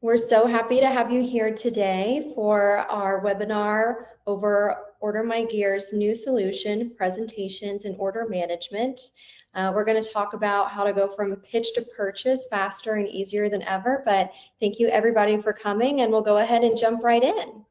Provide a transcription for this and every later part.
We're so happy to have you here today for our webinar over Order My Gear's new solution, presentations and order management. We're going to talk about how to go from pitch to purchase faster and easier than ever, but thank you everybody for coming, and we'll go ahead and jump right in.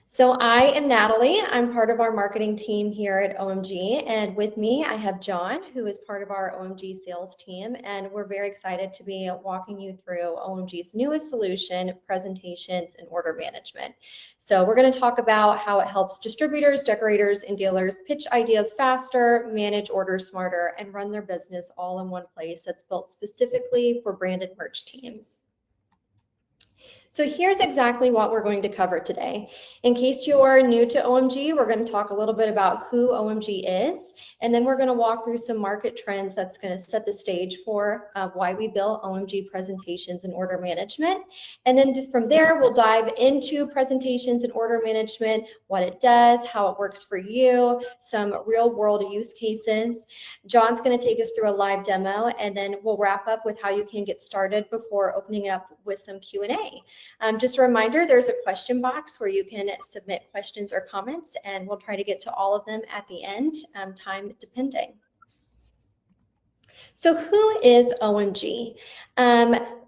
So I am Natalie. I'm part of our marketing team here at OMG, and with me I have John, who is part of our OMG sales team, and we're very excited to be walking you through OMG's newest solution, presentations and order management. So we're going to talk about how it helps distributors, decorators, and dealers pitch ideas faster, manage orders smarter, and run their business all in one place that's built specifically for branded merch teams. So here's exactly what we're going to cover today. In case you are new to OMG, we're going to talk a little bit about who OMG is, and then we're going to walk through some market trends that's going to set the stage for why we built OMG presentations and order management. And then from there, we'll dive into presentations and order management, what it does, how it works for you, some real world use cases. John's going to take us through a live demo, and then we'll wrap up with how you can get started before opening it up with some Q&A. Just a reminder, there's a question box where you can submit questions or comments, and we'll try to get to all of them at the end, time depending. So who is OMG?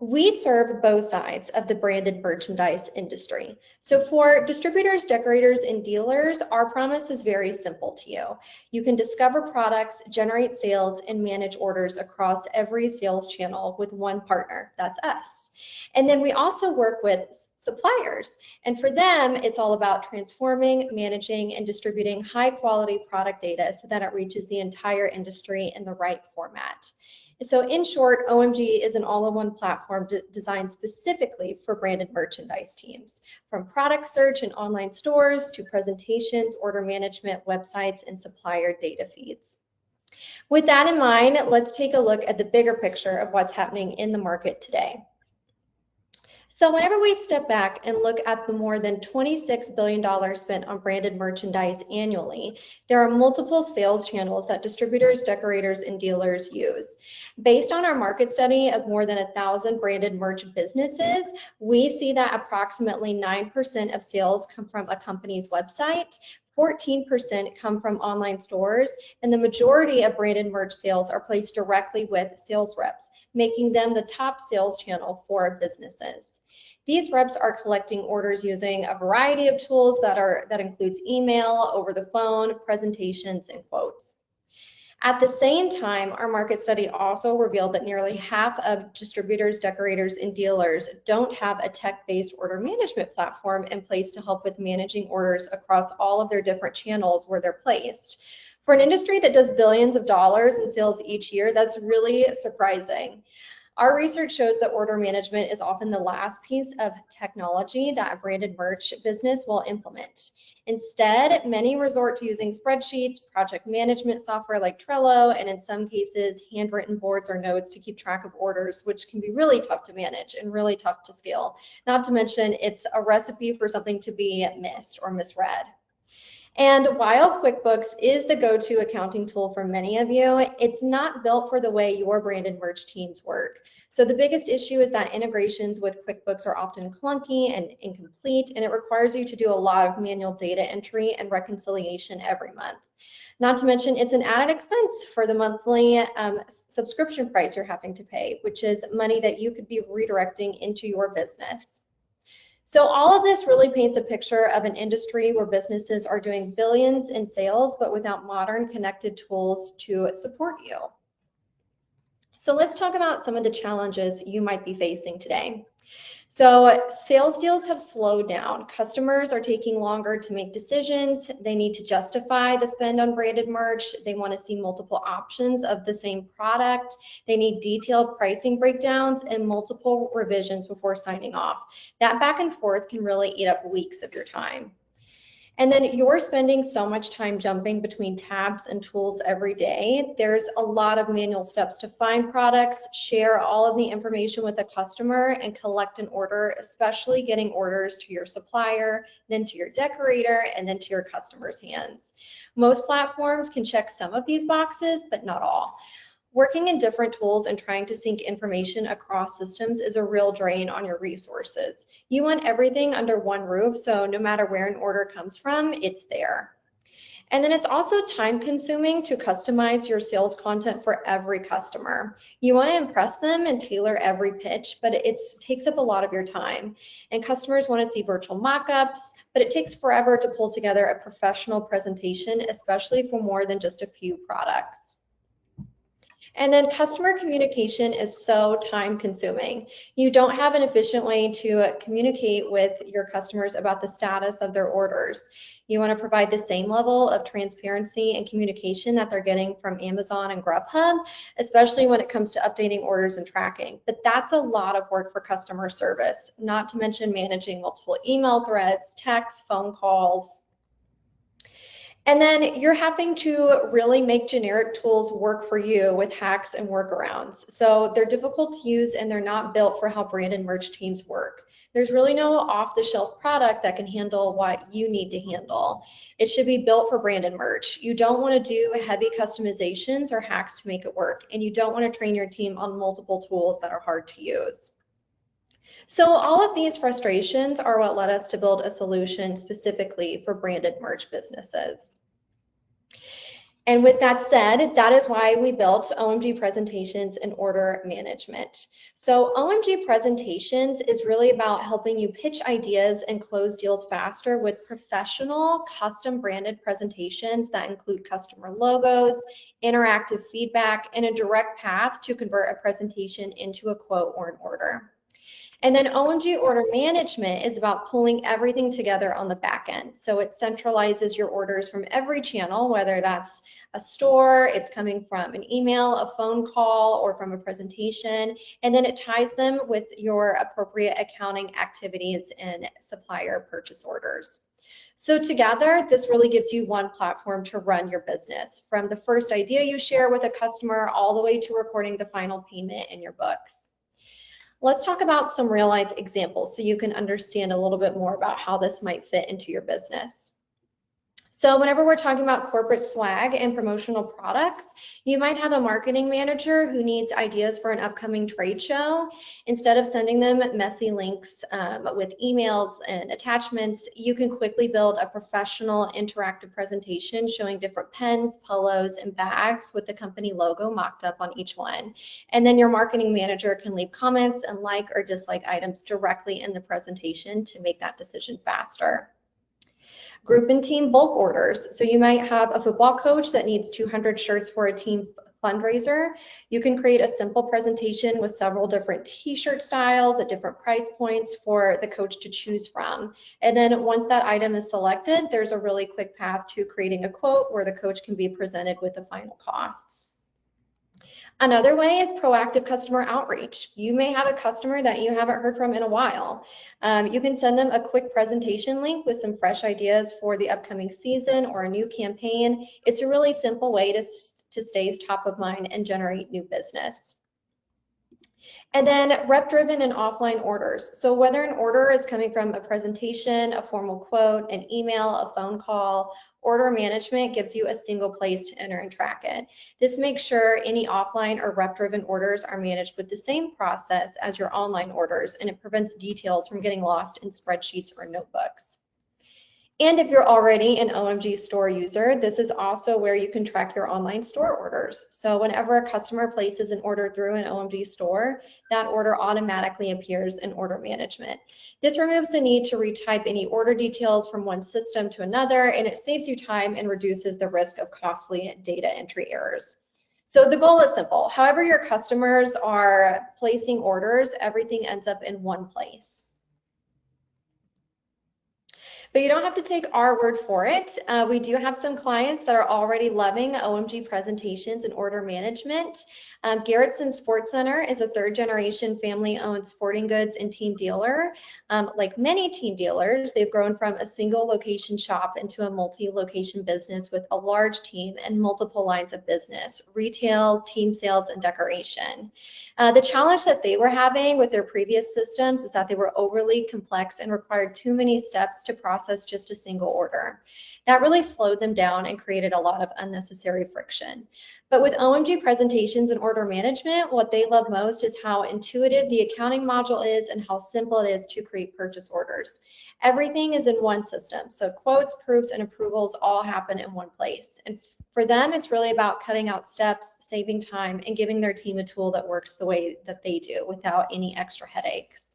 We serve both sides of the branded merchandise industry. So for distributors, decorators, and dealers, our promise is very simple to you. You can discover products, generate sales, and manage orders across every sales channel with one partner. That's us. And then we also work with suppliers. And for them, it's all about transforming, managing, and distributing high quality product data so that it reaches the entire industry in the right format. So in short, OMG is an all-in-one platform designed specifically for branded merchandise teams, from product search and online stores to presentations, order management, websites, and supplier data feeds. With that in mind, let's take a look at the bigger picture of what's happening in the market today. So whenever we step back and look at the more than $26 billion spent on branded merchandise annually, there are multiple sales channels that distributors, decorators, and dealers use. Based on our market study of more than 1,000 branded merch businesses, we see that approximately 9% of sales come from a company's website, 14% come from online stores, and the majority of branded merch sales are placed directly with sales reps, making them the top sales channel for businesses. These reps are collecting orders using a variety of tools that includes email, over the phone, presentations, and quotes. At the same time, our market study also revealed that nearly half of distributors, decorators, and dealers don't have a tech-based order management platform in place to help with managing orders across all of their different channels where they're placed. For an industry that does billions of dollars in sales each year, that's really surprising. Our research shows that order management is often the last piece of technology that a branded merch business will implement. Instead, many resort to using spreadsheets, project management software like Trello, and in some cases, handwritten boards or notes to keep track of orders, which can be really tough to manage and really tough to scale. Not to mention, it's a recipe for something to be missed or misread. And while QuickBooks is the go-to accounting tool for many of you, it's not built for the way your branded merch teams work. So the biggest issue is that integrations with QuickBooks are often clunky and incomplete, and it requires you to do a lot of manual data entry and reconciliation every month. Not to mention, it's an added expense for the monthly subscription price you're having to pay, which is money that you could be redirecting into your business. So all of this really paints a picture of an industry where businesses are doing billions in sales, but without modern connected tools to support you. So let's talk about some of the challenges you might be facing today. So sales deals have slowed down. Customers are taking longer to make decisions. They need to justify the spend on branded merch. They want to see multiple options of the same product. They need detailed pricing breakdowns and multiple revisions before signing off. That back and forth can really eat up weeks of your time. And then you're spending so much time jumping between tabs and tools every day. There's a lot of manual steps to find products, share all of the information with the customer, and collect an order, especially getting orders to your supplier, then to your decorator, and then to your customer's hands. Most platforms can check some of these boxes, but not all. Working in different tools and trying to sync information across systems is a real drain on your resources. You want everything under one roof, so no matter where an order comes from, it's there. And then it's also time consuming to customize your sales content for every customer. You want to impress them and tailor every pitch, but it takes up a lot of your time. And customers want to see virtual mock-ups, but it takes forever to pull together a professional presentation, especially for more than just a few products. And then customer communication is so time consuming. You don't have an efficient way to communicate with your customers about the status of their orders. You want to provide the same level of transparency and communication that they're getting from Amazon and Grubhub, especially when it comes to updating orders and tracking. But that's a lot of work for customer service, not to mention managing multiple email threads, texts, phone calls. And then you're having to really make generic tools work for you with hacks and workarounds. So they're difficult to use and they're not built for how brand and merch teams work. There's really no off-the-shelf product that can handle what you need to handle. It should be built for brand and merch. You don't want to do heavy customizations or hacks to make it work, and you don't want to train your team on multiple tools that are hard to use. So all of these frustrations are what led us to build a solution specifically for branded merch businesses. And with that said, that is why we built OMG Presentations and Order Management. So OMG Presentations is really about helping you pitch ideas and close deals faster with professional, custom branded presentations that include customer logos, interactive feedback, and a direct path to convert a presentation into a quote or an order. And then OMG Order Management is about pulling everything together on the back end. So it centralizes your orders from every channel, whether that's a store, it's coming from an email, a phone call, or from a presentation, and then it ties them with your appropriate accounting activities and supplier purchase orders. So together, this really gives you one platform to run your business, from the first idea you share with a customer all the way to recording the final payment in your books. Let's talk about some real life examples so you can understand a little bit more about how this might fit into your business. So whenever we're talking about corporate swag and promotional products, you might have a marketing manager who needs ideas for an upcoming trade show. Instead of sending them messy links with emails and attachments, you can quickly build a professional interactive presentation showing different pens, polos, and bags with the company logo mocked up on each one. And then your marketing manager can leave comments and like or dislike items directly in the presentation to make that decision faster. Group and team bulk orders. So you might have a football coach that needs 200 shirts for a team fundraiser. You can create a simple presentation with several different t-shirt styles at different price points for the coach to choose from. And then once that item is selected, there's a really quick path to creating a quote where the coach can be presented with the final costs. Another way is proactive customer outreach. You may have a customer that you haven't heard from in a while. You can send them a quick presentation link with some fresh ideas for the upcoming season or a new campaign. It's a really simple way to stay top of mind and generate new business. And then rep-driven and offline orders. So whether an order is coming from a presentation, a formal quote, an email, a phone call, order management gives you a single place to enter and track it. This makes sure any offline or rep-driven orders are managed with the same process as your online orders, and it prevents details from getting lost in spreadsheets or notebooks. And if you're already an OMG store user, this is also where you can track your online store orders. So whenever a customer places an order through an OMG store, that order automatically appears in order management. This removes the need to retype any order details from one system to another, and it saves you time and reduces the risk of costly data entry errors. So the goal is simple. However your customers are placing orders, everything ends up in one place. But you don't have to take our word for it. We do have some clients that are already loving OMG presentations and order management. Garrettson Sports Center is a third-generation family-owned sporting goods and team dealer. Like many team dealers, they've grown from a single location shop into a multi-location business with a large team and multiple lines of business: retail, team sales, and decoration. The challenge that they were having with their previous systems is that they were overly complex and required too many steps to process just a single order. That really slowed them down and created a lot of unnecessary friction. But with OMG presentations and order management, what they love most is how intuitive the accounting module is and how simple it is to create purchase orders. Everything is in one system. So quotes, proofs, and approvals all happen in one place. And for them, it's really about cutting out steps, saving time, and giving their team a tool that works the way that they do without any extra headaches.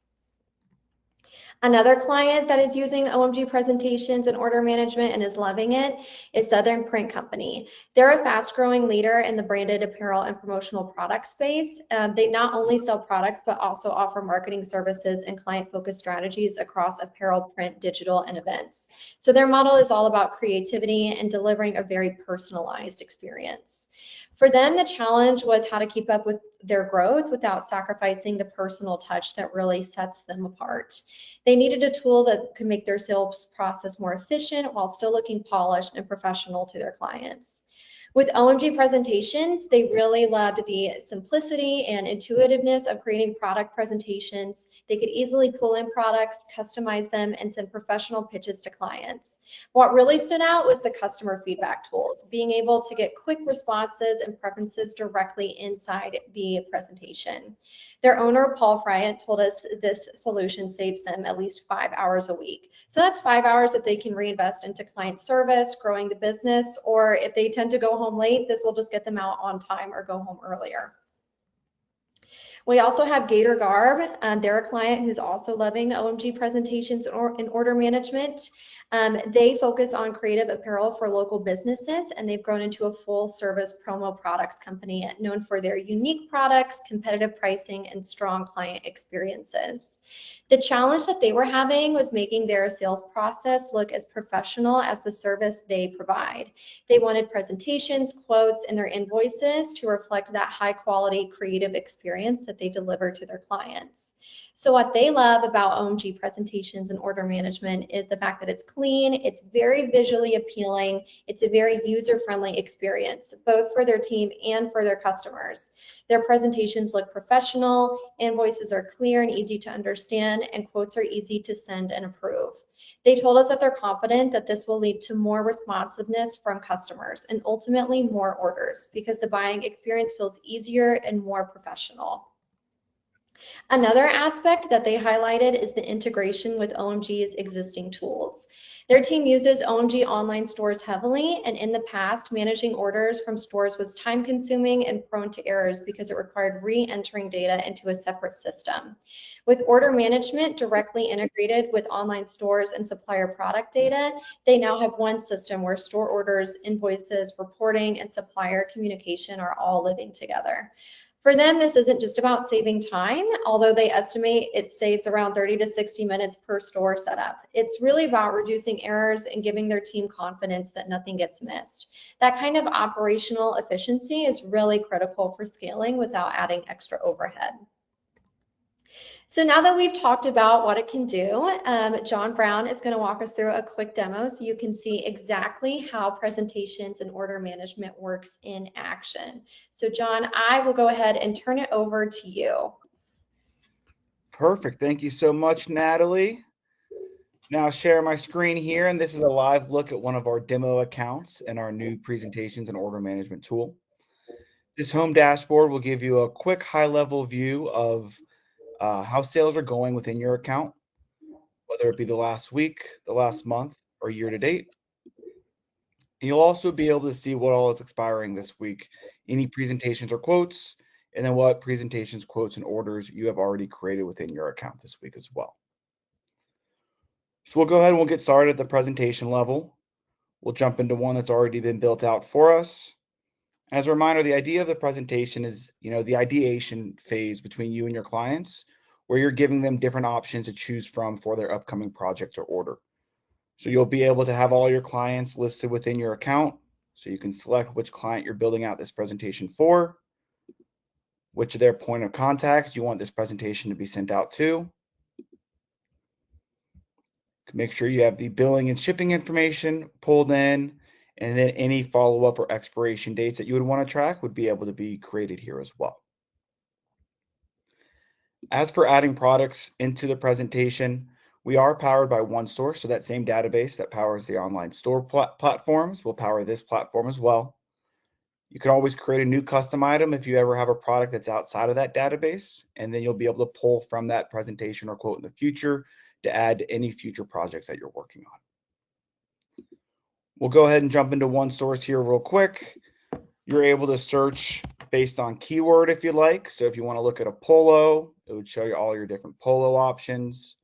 Another client that is using OMG presentations and order management and is loving it is Southern Print Company. They're a fast-growing leader in the branded apparel and promotional product space. They not only sell products, but also offer marketing services and client-focused strategies across apparel, print, digital, and events. So their model is all about creativity and delivering a very personalized experience. For them, the challenge was how to keep up with their growth without sacrificing the personal touch that really sets them apart. They needed a tool that could make their sales process more efficient while still looking polished and professional to their clients. With OMG presentations, they really loved the simplicity and intuitiveness of creating product presentations. They could easily pull in products, customize them, and send professional pitches to clients. What really stood out was the customer feedback tools, being able to get quick responses and preferences directly inside the presentation. Their owner, Paul Fryant, told us this solution saves them at least 5 hours a week. So that's 5 hours that they can reinvest into client service, growing the business, or if they tend to go home late, this will just get them out on time or go home earlier. We also have Gator Garb. They're a client who's also loving OMG presentations and order management. They focus on creative apparel for local businesses, and they've grown into a full service promo products company known for their unique products, competitive pricing, and strong client experiences. The challenge that they were having was making their sales process look as professional as the service they provide. They wanted presentations, quotes, and their invoices to reflect that high quality creative experience that they deliver to their clients. So what they love about OMG presentations and order management is the fact that it's clean, it's very visually appealing, it's a very user-friendly experience, both for their team and for their customers. Their presentations look professional, invoices are clear and easy to understand, and quotes are easy to send and approve. They told us that they're confident that this will lead to more responsiveness from customers and ultimately more orders because the buying experience feels easier and more professional. Another aspect that they highlighted is the integration with OMG's existing tools. Their team uses OMG online stores heavily, and in the past, managing orders from stores was time-consuming and prone to errors because it required re-entering data into a separate system. With order management directly integrated with online stores and supplier product data, they now have one system where store orders, invoices, reporting, and supplier communication are all living together. For them, this isn't just about saving time, although they estimate it saves around 30 to 60 minutes per store setup. It's really about reducing errors and giving their team confidence that nothing gets missed. That kind of operational efficiency is really critical for scaling without adding extra overhead. So now that we've talked about what it can do, John Brown is going to walk us through a quick demo so you can see exactly how presentations and order management works in action. So John, I will go ahead and turn it over to you. Perfect. Thank you so much, Natalie. Now share my screen here, and this is a live look at one of our demo accounts and our new presentations and order management tool. This home dashboard will give you a quick high-level view of how sales are going within your account, whether it be the last week, the last month, or year to date. You'll also be able to see what all is expiring this week, any presentations or quotes, and then what presentations, quotes, and orders you have already created within your account this week as well. So we'll go ahead and we'll get started at the presentation level. We'll jump into one that's already been built out for us. As a reminder, the idea of the presentation is, the ideation phase between you and your clients, where you're giving them different options to choose from for their upcoming project or order. So you'll be able to have all your clients listed within your account, so you can select which client you're building out this presentation for, which of their point of contacts you want this presentation to be sent out to. Make sure you have the billing and shipping information pulled in, and then any follow-up or expiration dates that you would want to track would be able to be created here as well. As for adding products into the presentation, we are powered by one store, so that same database that powers the online store platforms will power this platform as well. You can always create a new custom item if you ever have a product that's outside of that database, and then you'll be able to pull from that presentation or quote in the future to add to any future projects that you're working on. We'll go ahead and jump into one source here real quick. You're able to search based on keyword if you like. So if you want to look at a polo, it would show you all your different polo options.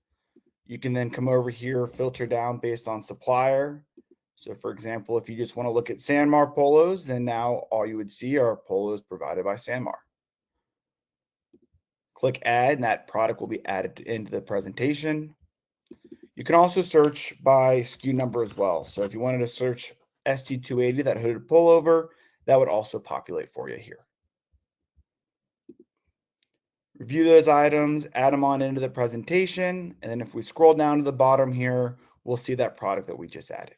You can then come over here, filter down based on supplier. So for example, if you just want to look at Sanmar polos, then now all you would see are polos provided by Sanmar. Click add and that product will be added into the presentation. You can also search by SKU number as well. So if you wanted to search ST280, that hooded pullover, that would also populate for you here. Review those items, add them on into the presentation, and then if we scroll down to the bottom here, we'll see that product that we just added.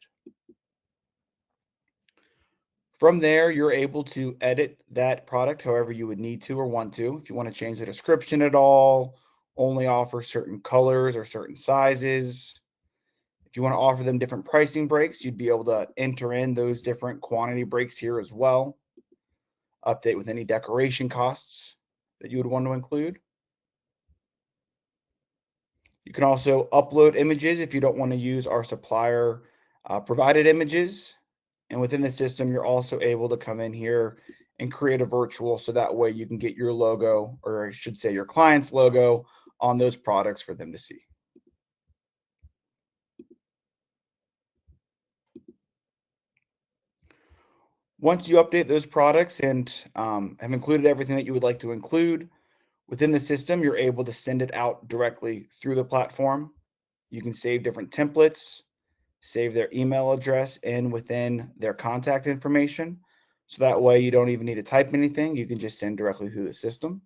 From there, you're able to edit that product however you would need to or want to. If you want to change the description at all, only offer certain colors or certain sizes. If you want to offer them different pricing breaks, you'd be able to enter in those different quantity breaks here as well. Update with any decoration costs that you would want to include. You can also upload images if you don't want to use our supplier provided images. And within the system, you're also able to come in here and create a virtual so that way you can get your logo, or I should say your client's logo, on those products for them to see. Once you update those products and have included everything that you would like to include within the system, you're able to send it out directly through the platform. You can save different templates, save their email address in within their contact information. So that way you don't even need to type anything. You can just send directly through the system.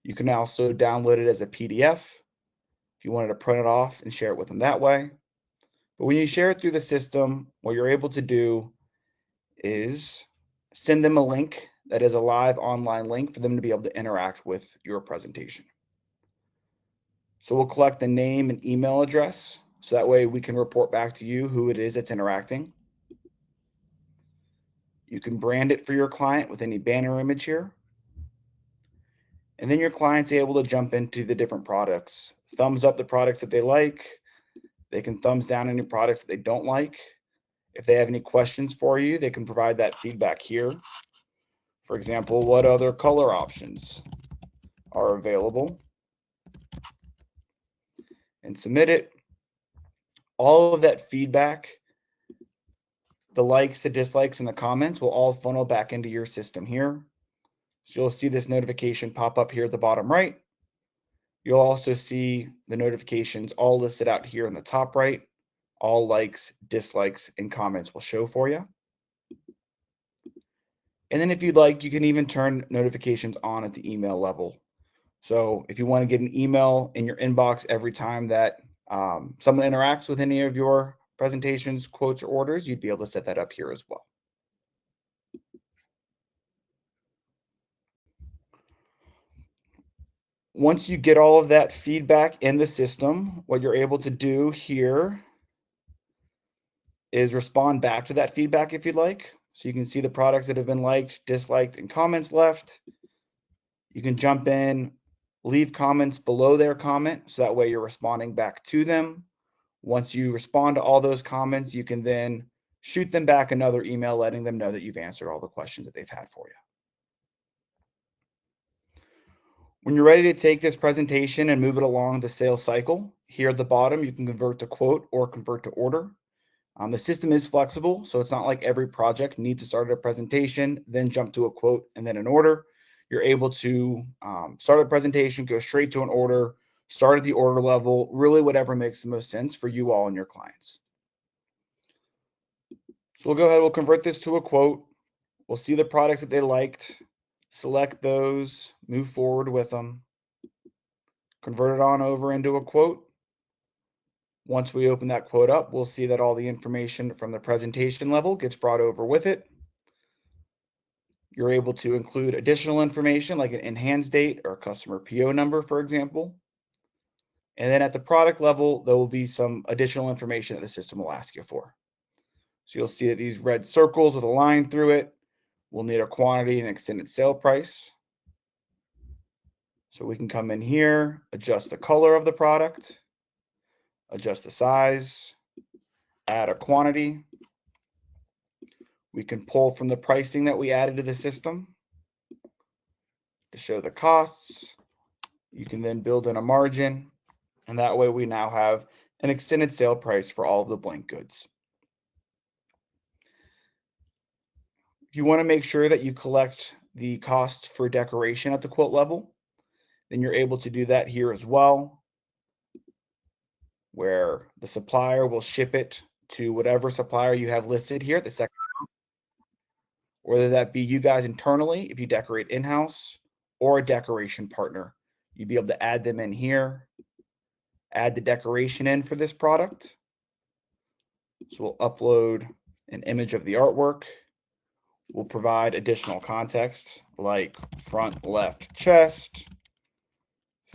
You can also download it as a PDF if you wanted to print it off and share it with them that way. But when you share it through the system, what you're able to do is send them a link that is a live online link for them to be able to interact with your presentation. So we'll collect the name and email address so that way we can report back to you who it is that's interacting. You can brand it for your client with any banner image here. And then your client's able to jump into the different products, thumbs up the products that they like. They can thumbs down any products that they don't like. If they have any questions for you, they can provide that feedback here. For example, what other color options are available? And submit it. All of that feedback, the likes, the dislikes, and the comments will all funnel back into your system here. So you'll see this notification pop up here at the bottom right. You'll also see the notifications all listed out here in the top right. All likes, dislikes, and comments will show for you. And then if you'd like, you can even turn notifications on at the email level. So if you want to get an email in your inbox every time that someone interacts with any of your presentations, quotes, or orders, you'd be able to set that up here as well. Once you get all of that feedback in the system, what you're able to do here is respond back to that feedback if you'd like. So you can see the products that have been liked, disliked, and comments left. You can jump in, leave comments below their comment, so that way you're responding back to them. Once you respond to all those comments, you can then shoot them back another email letting them know that you've answered all the questions that they've had for you. When you're ready to take this presentation and move it along the sales cycle, here at the bottom, you can convert to quote or convert to order. The system is flexible, so it's not like every project needs to start a presentation, then jump to a quote, and then an order. You're able to start a presentation, go straight to an order, start at the order level, really whatever makes the most sense for you all and your clients. So we'll go ahead, we'll convert this to a quote. We'll see the products that they liked, select those, move forward with them, convert it on over into a quote. Once we open that quote up, we'll see that all the information from the presentation level gets brought over with it. You're able to include additional information like an in-hands date or a customer PO number, for example. And then at the product level, there will be some additional information that the system will ask you for. So you'll see that these red circles with a line through it will need a quantity and extended sale price. So we can come in here, adjust the color of the product, adjust the size, add a quantity. We can pull from the pricing that we added to the system to show the costs. You can then build in a margin, and that way we now have an extended sale price for all of the blank goods. If you want to make sure that you collect the cost for decoration at the quote level, then you're able to do that here as well, where the supplier will ship it to whatever supplier you have listed here at the second, whether that be you guys internally if you decorate in-house or a decoration partner. You'd be able to add them in here, add the decoration in for this product. So we'll upload an image of the artwork. We'll provide additional context like front left chest,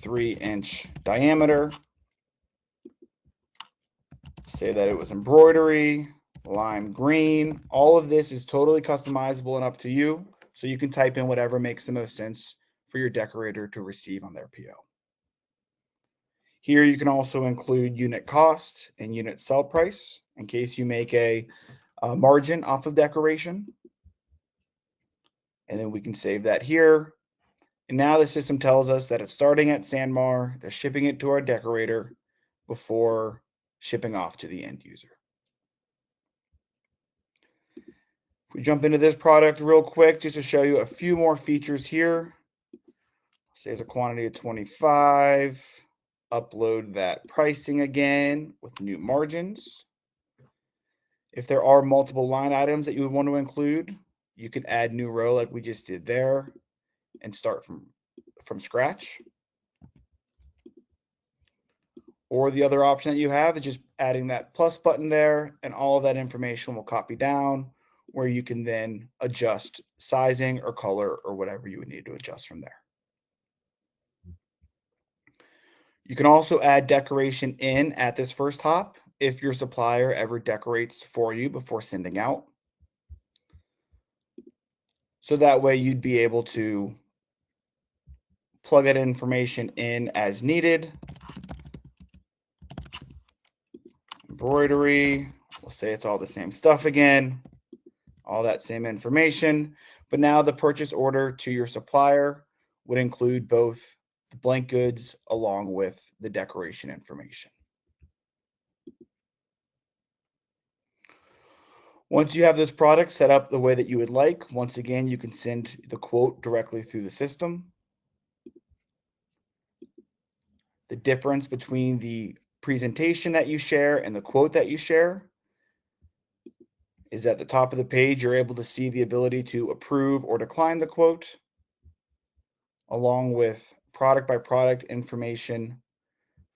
3-inch diameter. Say that it was embroidery, lime green. All of this is totally customizable and up to you. So you can type in whatever makes the most sense for your decorator to receive on their PO. Here you can also include unit cost and unit sell price in case you make a margin off of decoration. And then we can save that here. And now the system tells us that it's starting at SanMar, they're shipping it to our decorator before shipping off to the end user. If we jump into this product real quick, just to show you a few more features here. Say it's a quantity of 25. Upload that pricing again with new margins. If there are multiple line items that you would want to include, you could add new row like we just did there and start from scratch. Or the other option that you have is just adding that plus button there, and all of that information will copy down where you can then adjust sizing or color or whatever you would need to adjust from there. You can also add decoration in at this first hop if your supplier ever decorates for you before sending out. So that way you'd be able to plug that information in as needed. Embroidery, we'll say it's all the same stuff again, all that same information, but now the purchase order to your supplier would include both the blank goods along with the decoration information. Once you have this product set up the way that you would like, once again, you can send the quote directly through the system. The difference between the presentation that you share and the quote that you share is at the top of the page, you're able to see the ability to approve or decline the quote, along with product by product information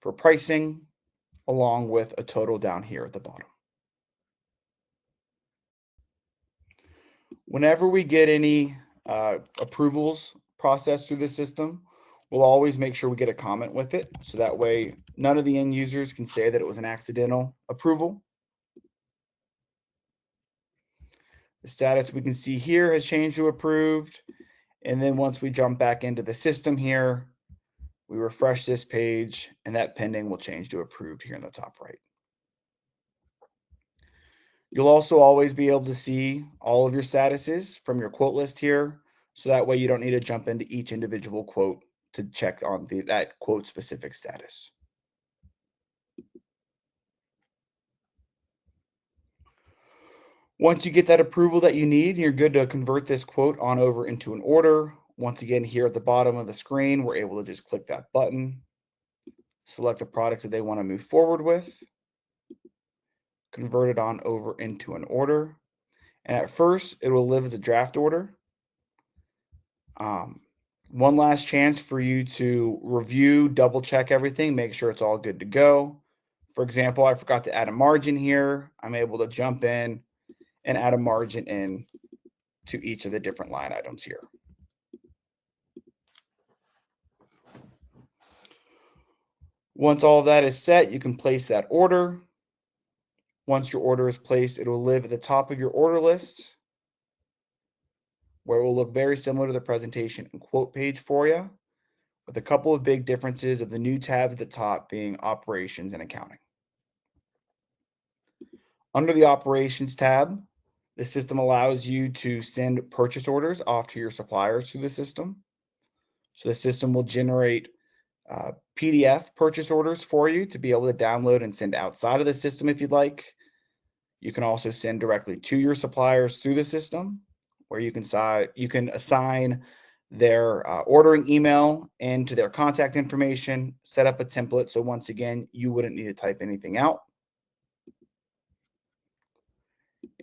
for pricing, along with a total down here at the bottom. Whenever we get any approvals processed through the system, we'll always make sure we get a comment with it. So that way, none of the end users can say that it was an accidental approval. The status we can see here has changed to approved. And then once we jump back into the system here, we refresh this page and that pending will change to approved here in the top right. You'll also always be able to see all of your statuses from your quote list here. So that way you don't need to jump into each individual quote to check on that quote specific status. Once you get that approval that you need, you're good to convert this quote on over into an order. Once again, here at the bottom of the screen, we're able to just click that button, select the products that they want to move forward with, convert it on over into an order. And at first, it will live as a draft order. One last chance for you to review, double check everything, make sure it's all good to go. For example, I forgot to add a margin here. I'm able to jump in and add a margin in to each of the different line items here. Once all of that is set, you can place that order. Once your order is placed, it will live at the top of your order list, where it will look very similar to the presentation and quote page for you, with a couple of big differences of the new tabs at the top being operations and accounting. Under the operations tab, the system allows you to send purchase orders off to your suppliers through the system. So the system will generate PDF purchase orders for you to be able to download and send outside of the system if you'd like. You can also send directly to your suppliers through the system, where you can assign their ordering email into their contact information, set up a template. So once again, you wouldn't need to type anything out.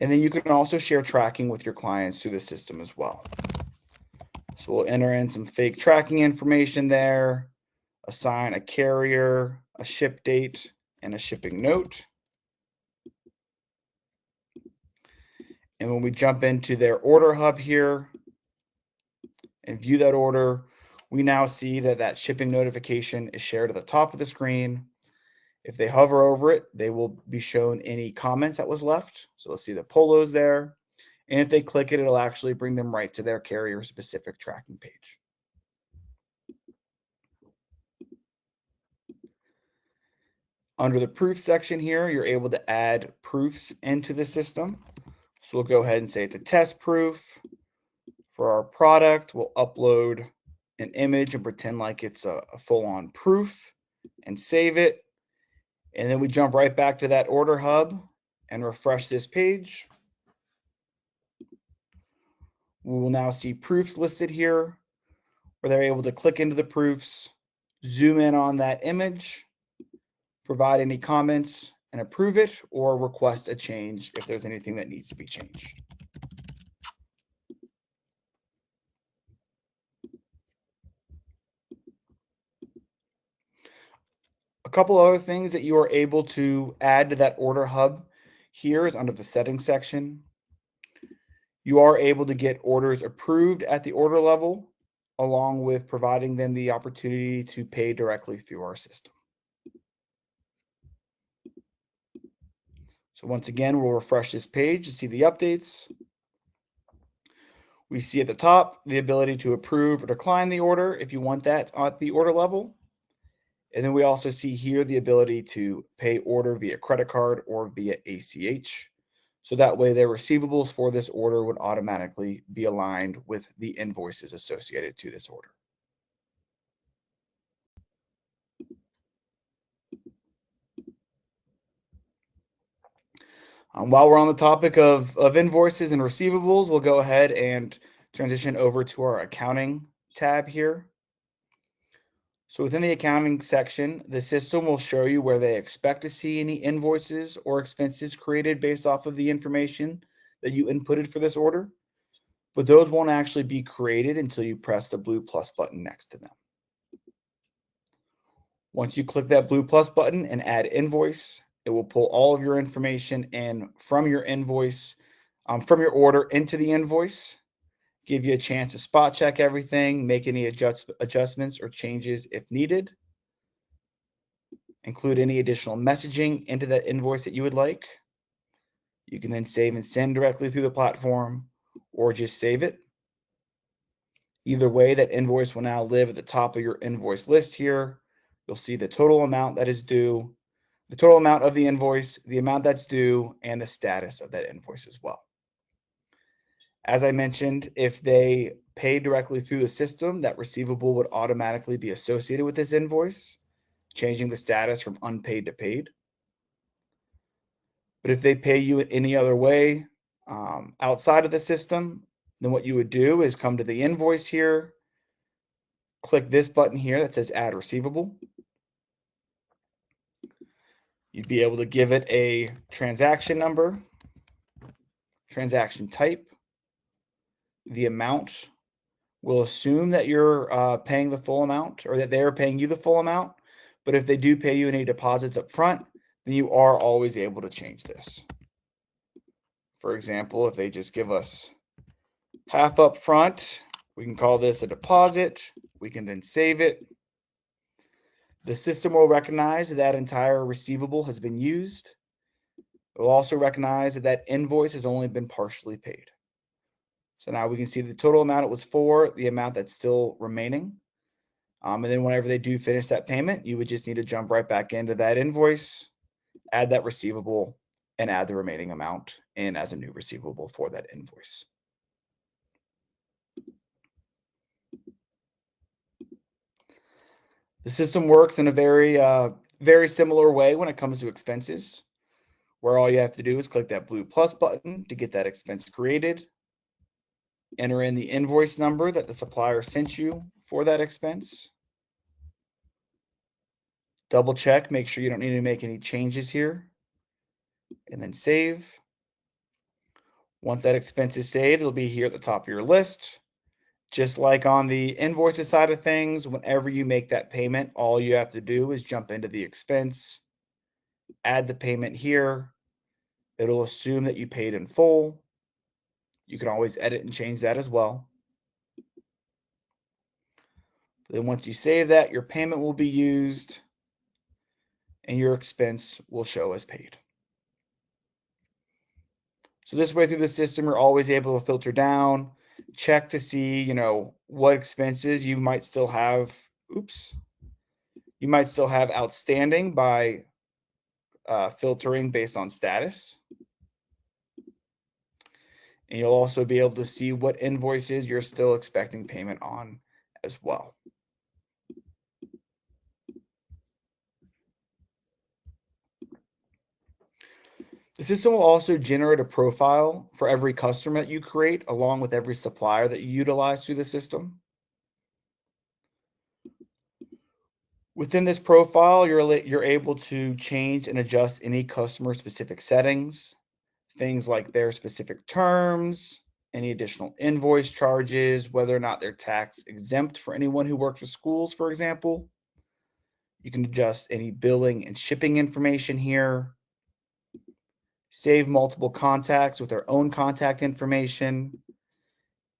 And then you can also share tracking with your clients through the system as well. So we'll enter in some fake tracking information there, assign a carrier, a ship date, and a shipping note. And when we jump into their order hub here and view that order, we now see that that shipping notification is shared at the top of the screen. If they hover over it, they will be shown any comments that was left. So let's see the polos there. And if they click it, it'll actually bring them right to their carrier specific tracking page. Under the proof section here, you're able to add proofs into the system. So we'll go ahead and say it's a test proof. For our product, we'll upload an image and pretend like it's a full-on proof and save it. And then we jump right back to that order hub and refresh this page. We will now see proofs listed here, where they're able to click into the proofs, zoom in on that image, provide any comments and approve it, or request a change if there's anything that needs to be changed. A couple other things that you are able to add to that order hub here is under the settings section. You are able to get orders approved at the order level, along with providing them the opportunity to pay directly through our system. So once again, we'll refresh this page to see the updates. We see at the top the ability to approve or decline the order if you want that at the order level. And then we also see here the ability to pay order via credit card or via ACH. So that way their receivables for this order would automatically be aligned with the invoices associated to this order. While we're on the topic of invoices and receivables, we'll go ahead and transition over to our accounting tab here. So within the accounting section, the system will show you where they expect to see any invoices or expenses created based off of the information that you inputted for this order, but those won't actually be created until you press the blue plus button next to them. Once you click that blue plus button and add invoice, it will pull all of your information in from your invoice, from your order into the invoice, give you a chance to spot check everything, make any adjustments or changes if needed, include any additional messaging into that invoice that you would like. You can then save and send directly through the platform or just save it. Either way, that invoice will now live at the top of your invoice list here. You'll see the total amount that is due, the total amount of the invoice, the amount that's due, and the status of that invoice as well. As I mentioned, if they pay directly through the system, that receivable would automatically be associated with this invoice, changing the status from unpaid to paid. But if they pay you in any other way outside of the system, then what you would do is come to the invoice here, click this button here that says add receivable. You'd be able to give it a transaction number, transaction type, the amount. We'll assume that you're paying the full amount or that they're paying you the full amount. But if they do pay you any deposits up front, then you are always able to change this. For example, if they just give us half up front. We can call this a deposit. We can then save it. The system will recognize that entire receivable has been used. It will also recognize that invoice has only been partially paid. So now we can see the total amount it was for, the amount that's still remaining. And then whenever they do finish that payment, you would just need to jump right back into that invoice, add that receivable, and add the remaining amount in as a new receivable for that invoice. The system works in a very similar way when it comes to expenses, where all you have to do is click that blue plus button to get that expense created, enter in the invoice number that the supplier sent you for that expense, double check, make sure you don't need to make any changes here, and then save. Once that expense is saved, it'll be here at the top of your list. Just like on the invoices side of things, whenever you make that payment, all you have to do is jump into the expense, add the payment here. It'll assume that you paid in full. You can always edit and change that as well. Then once you save that, your payment will be used and your expense will show as paid. So this way through the system, you're always able to filter down, check to see, what expenses you might still have. You might still have outstanding by filtering based on status. And you'll also be able to see what invoices you're still expecting payment on as well. The system will also generate a profile for every customer that you create, along with every supplier that you utilize through the system. Within this profile, you're able to change and adjust any customer-specific settings, things like their specific terms, any additional invoice charges, whether or not they're tax exempt for anyone who works with schools, for example. You can adjust any billing and shipping information here, save multiple contacts with their own contact information,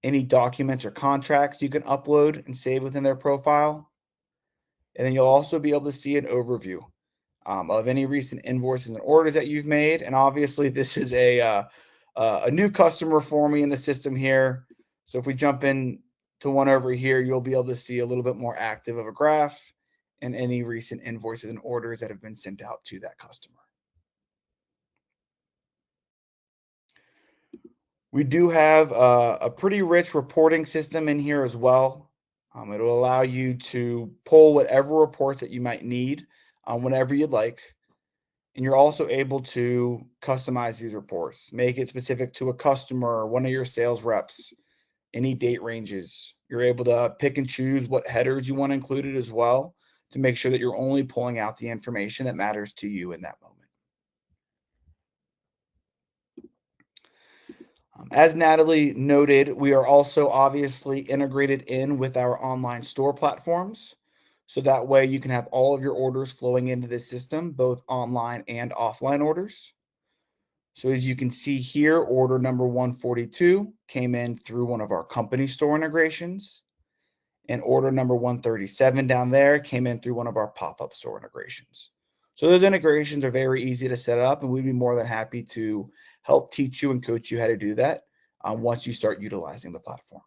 any documents or contracts you can upload and save within their profile. And then you'll also be able to see an overview of any recent invoices and orders that you've made. And obviously, this is a new customer for me in the system here. So if we jump in to one over here, you'll be able to see a little bit more active of a graph and any recent invoices and orders that have been sent out to that customer. We do have a pretty rich reporting system in here as well. It'll allow you to pull whatever reports that you might need whenever you'd like. And you're also able to customize these reports, make it specific to a customer, one of your sales reps, any date ranges. You're able to pick and choose what headers you want included as well to make sure that you're only pulling out the information that matters to you in that moment. As Natalie noted, we are also obviously integrated in with our online store platforms. So that way you can have all of your orders flowing into this system, both online and offline orders. So as you can see here, order number 142 came in through one of our company store integrations. And order number 137 down there came in through one of our pop-up store integrations. So those integrations are very easy to set up, and we'd be more than happy to help teach you and coach you how to do that once you start utilizing the platform.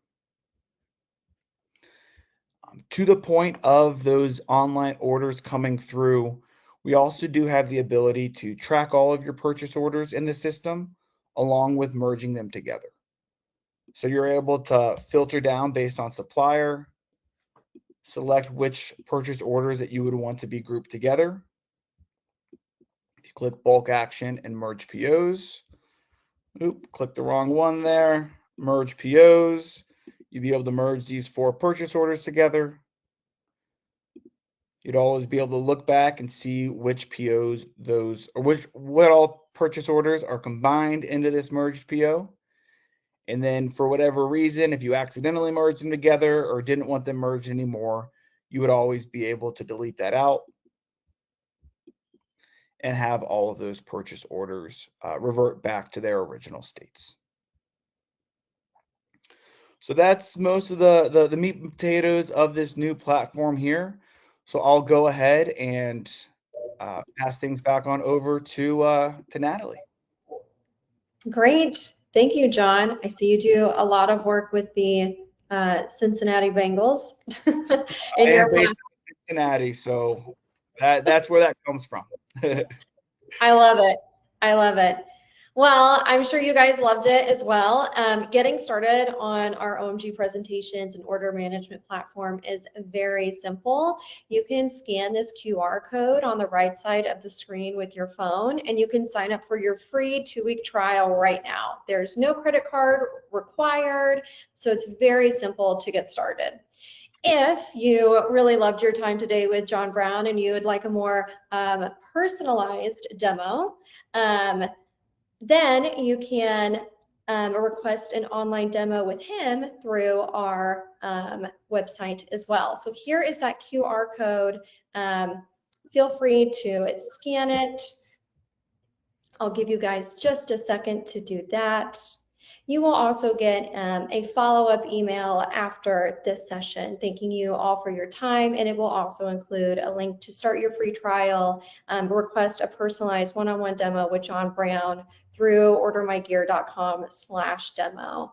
To the point of those online orders coming through, we also do have the ability to track all of your purchase orders in the system, along with merging them together. So you're able to filter down based on supplier, select which purchase orders that you would want to be grouped together. If you click bulk action and merge POs, click the wrong one there, merge POs, you'd be able to merge these 4 purchase orders together. You'd always be able to look back and see which POs what all purchase orders are combined into this merged PO. And then for whatever reason, if you accidentally merged them together or didn't want them merged anymore, you would always be able to delete that out and have all of those purchase orders revert back to their original states. So that's most of the meat and potatoes of this new platform here. So I'll go ahead and pass things back on over to Natalie. Great. Thank you, John. I see you do a lot of work with the Cincinnati Bengals in I am your based platform. in Cincinnati, so that's where that comes from. I love it. I love it. Well, I'm sure you guys loved it as well. Getting started on our OMG presentations and order management platform is very simple. You can scan this QR code on the right side of the screen with your phone, and you can sign up for your free 2-week trial right now. There's no credit card required, so it's very simple to get started. If you really loved your time today with John Brown and you would like a more personalized demo, then you can request an online demo with him through our website as well. So here is that QR code. Feel free to scan it. I'll give you guys just a second to do that. You will also get a follow-up email after this session, thanking you all for your time, and it will also include a link to start your free trial, request a personalized one-on-one demo with John Brown through ordermygear.com/demo.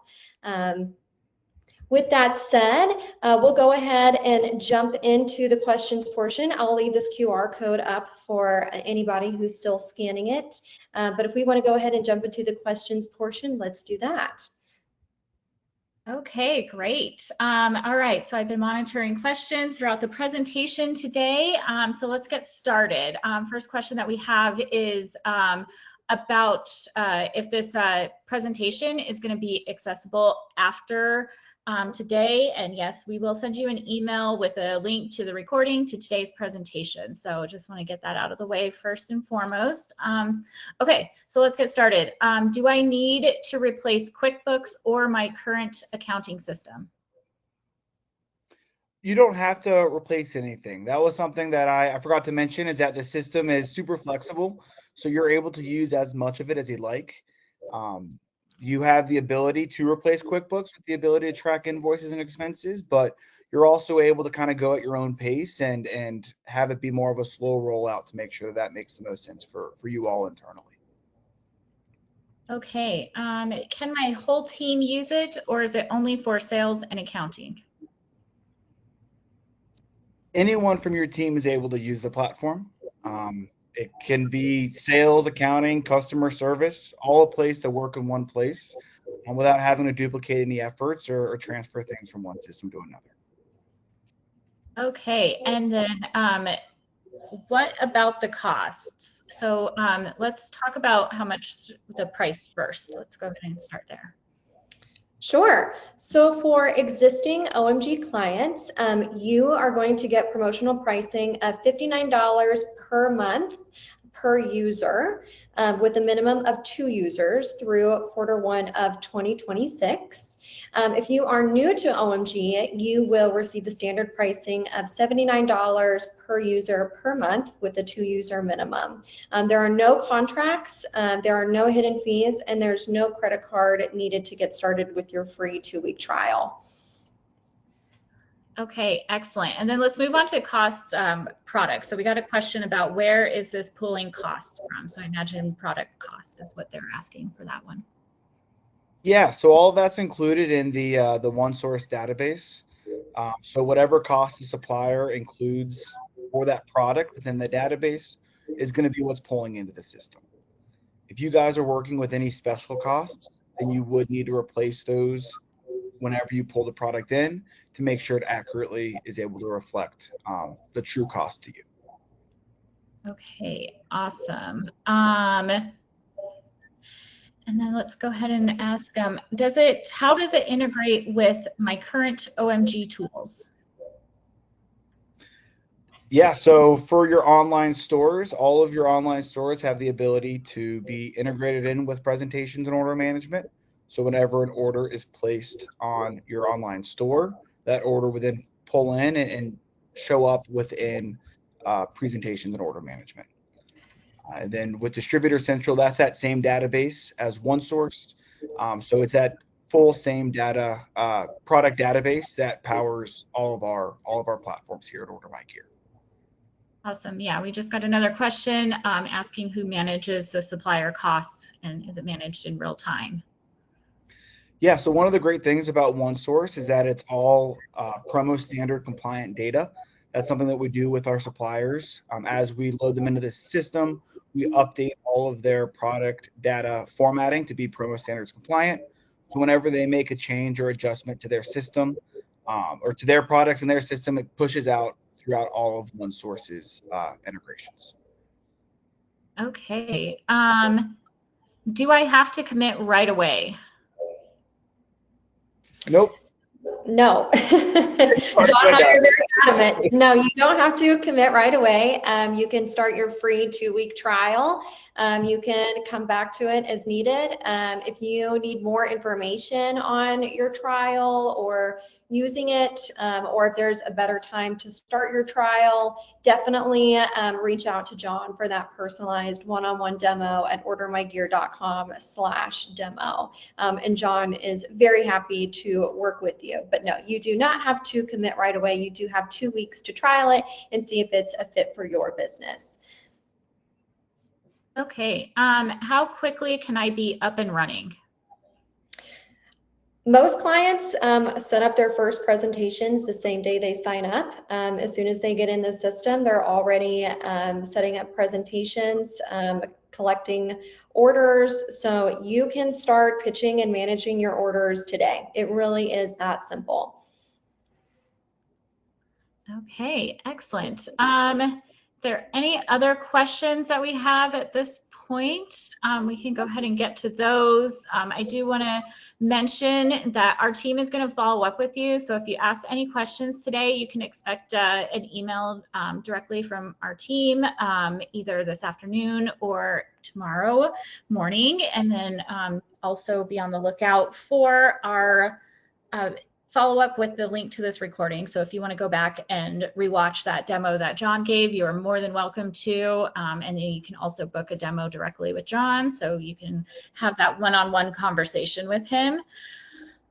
With that said, we'll go ahead and jump into the questions portion. I'll leave this QR code up for anybody who's still scanning it. But if we want to go ahead and jump into the questions portion, let's do that. Okay, great. All right, so I've been monitoring questions throughout the presentation today. So let's get started. First question that we have is about if this presentation is going to be accessible after today. And yes, we will send you an email with a link to the recording to today's presentation. So just want to get that out of the way first and foremost. Okay, so let's get started. Do I need to replace QuickBooks or my current accounting system? You don't have to replace anything. That was something that I forgot to mention, is that the system is super flexible. So you're able to use as much of it as you like. You have the ability to replace QuickBooks with the ability to track invoices and expenses, but you're also able to kind of go at your own pace and have it be more of a slow rollout to make sure that makes the most sense for you all internally. Okay, can my whole team use it, or is it only for sales and accounting? Anyone from your team is able to use the platform. It can be sales, accounting, customer service, all a place to work in one place without having to duplicate any efforts or transfer things from one system to another. Okay, and then what about the costs? So let's talk about how much the price first. Let's go ahead and start there. Sure. So for existing OMG clients, you are going to get promotional pricing of $59 per month per user, with a minimum of 2 users through Q1 of 2026. If you are new to OMG, you will receive the standard pricing of $79 per user per month with a 2-user minimum. There are no contracts, there are no hidden fees, and there's no credit card needed to get started with your free 2-week trial. Okay, excellent. And then let's move on to cost products. So we got a question about where is this pulling costs from? So I imagine product costs is what they're asking for that one. Yeah, so all of that's included in the OneSource database. So whatever cost the supplier includes for that product within the database is going to be what's pulling into the system. If you guys are working with any special costs, then you would need to replace those whenever you pull the product in to make sure it accurately is able to reflect the true cost to you. Okay, awesome. And then let's go ahead and ask, how does it integrate with my current OMG tools? Yeah, so for your online stores, all of your online stores have the ability to be integrated in with presentations and order management. So whenever an order is placed on your online store, that order would then pull in and show up within presentations and order management. And then with Distributor Central, that's that same database as OneSource. So it's that full same data product database that powers all of our platforms here at Order My Gear. Awesome. Yeah, we just got another question asking who manages the supplier costs and is it managed in real time? Yeah, so one of the great things about OneSource is that it's all promo standard compliant data. That's something that we do with our suppliers. As we load them into the system, we update all of their product data formatting to be promo standards compliant. So whenever they make a change or adjustment to their system or to their products in their system, it pushes out throughout all of OneSource's integrations. Okay. Do I have to commit right away? Nope. No. John and I are very adamant. No, you don't have to commit right away. You can start your free 2-week trial. You can come back to it as needed. If you need more information on your trial or using it, or if there's a better time to start your trial, definitely reach out to John for that personalized one-on-one demo at ordermygear.com/demo. And John is very happy to work with you. But no, you do not have to commit right away. You do have 2 weeks to trial it and see if it's a fit for your business. Okay. How quickly can I be up and running? Most clients set up their first presentations the same day they sign up. As soon as they get in the system, they're already setting up presentations, collecting orders. So you can start pitching and managing your orders today. It really is that simple. Okay, excellent. There any other questions that we have at this point? We can go ahead and get to those. I do want to mention that our team is going to follow up with you. So if you asked any questions today, you can expect an email directly from our team either this afternoon or tomorrow morning. And then also be on the lookout for our follow up with the link to this recording. So if you want to go back and rewatch that demo that John gave, you are more than welcome to. And then you can also book a demo directly with John, so you can have that one-on-one conversation with him.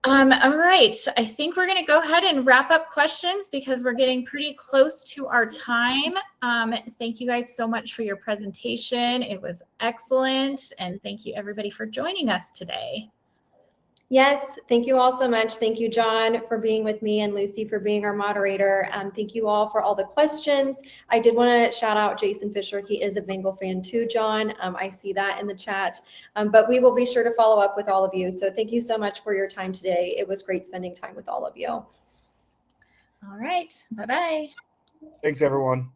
All right, I think we're going to go ahead and wrap up questions because we're getting pretty close to our time. Thank you guys so much for your presentation. It was excellent. And thank you everybody for joining us today. Yes, thank you all so much. Thank you, John, for being with me and Lucy for being our moderator. Thank you all for all the questions. I did want to shout out Jason Fisher. He is a Bengal fan too, John. I see that in the chat, but we will be sure to follow up with all of you. So thank you so much for your time today. It was great spending time with all of you. All right, bye-bye. Thanks, everyone.